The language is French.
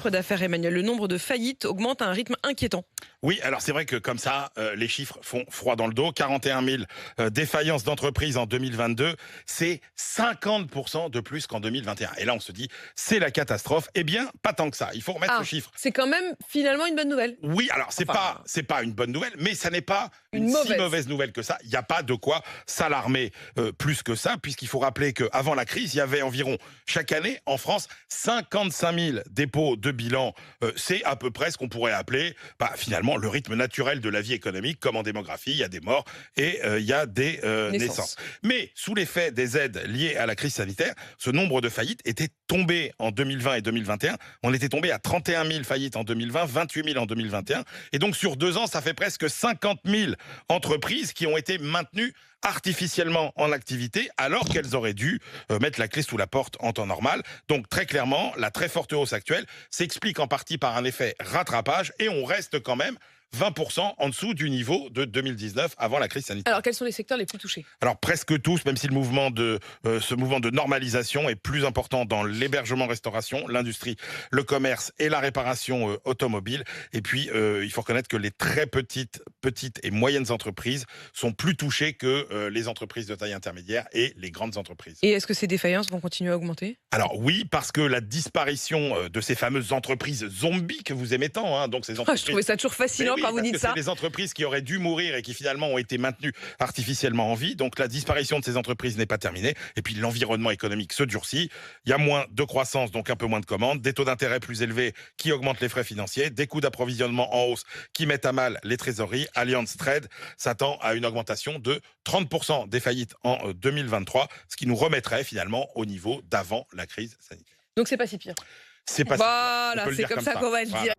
chiffre d'affaires, Emmanuel. Le nombre de faillites augmente à un rythme inquiétant. Oui, alors c'est vrai que comme ça, les chiffres font froid dans le dos. 41 000 défaillances d'entreprises en 2022, c'est 50% de plus qu'en 2021. Et là, on se dit, c'est la catastrophe. Eh bien, pas tant que ça. Il faut remettre ce chiffre. C'est quand même finalement une bonne nouvelle. Oui, alors c'est pas une bonne nouvelle, mais ça n'est pas une si mauvaise nouvelle que ça. Il n'y a pas de quoi s'alarmer plus que ça, puisqu'il faut rappeler qu'avant la crise, il y avait environ chaque année en France 55 000 dépôts de bilan. C'est à peu près ce qu'on pourrait appeler finalement le rythme naturel de la vie économique. Comme en démographie, il y a des morts et il y a des naissances. Mais sous l'effet des aides liées à la crise sanitaire, ce nombre de faillites était tombé en 2020 et 2021. On était tombé à 31 000 faillites en 2020, 28 000 en 2021. Et donc sur 2 ans, ça fait presque 50 000 entreprises qui ont été maintenues artificiellement en activité alors qu'elles auraient dû mettre la clé sous la porte en temps normal. Donc très clairement, la très forte hausse actuelle s'explique en partie par un effet rattrapage et on reste quand même 20% en dessous du niveau de 2019 avant la crise sanitaire. Alors quels sont les secteurs les plus touchés? Alors presque tous, même si ce mouvement de normalisation est plus important dans l'hébergement-restauration, l'industrie, le commerce et la réparation automobile. Et puis il faut reconnaître que les très petites et moyennes entreprises sont plus touchées que les entreprises de taille intermédiaire et les grandes entreprises. Et est-ce que ces défaillances vont continuer à augmenter? Alors oui, parce que la disparition de ces fameuses entreprises zombies que vous aimez tant, donc ces entreprises... Je trouvais ça toujours fascinant quand vous dites ça. C'est des entreprises qui auraient dû mourir et qui finalement ont été maintenues artificiellement en vie. Donc la disparition de ces entreprises n'est pas terminée. Et puis l'environnement économique se durcit. Il y a moins de croissance, donc un peu moins de commandes, des taux d'intérêt plus élevés qui augmentent les frais financiers, des coûts d'approvisionnement en hausse qui mettent à mal les trésoreries. Allianz Trade s'attend à une augmentation de 30% des faillites en 2023, ce qui nous remettrait finalement au niveau d'avant la crise sanitaire. Donc c'est pas si pire. C'est pas Voilà, si pire. c'est comme ça qu'on va le dire.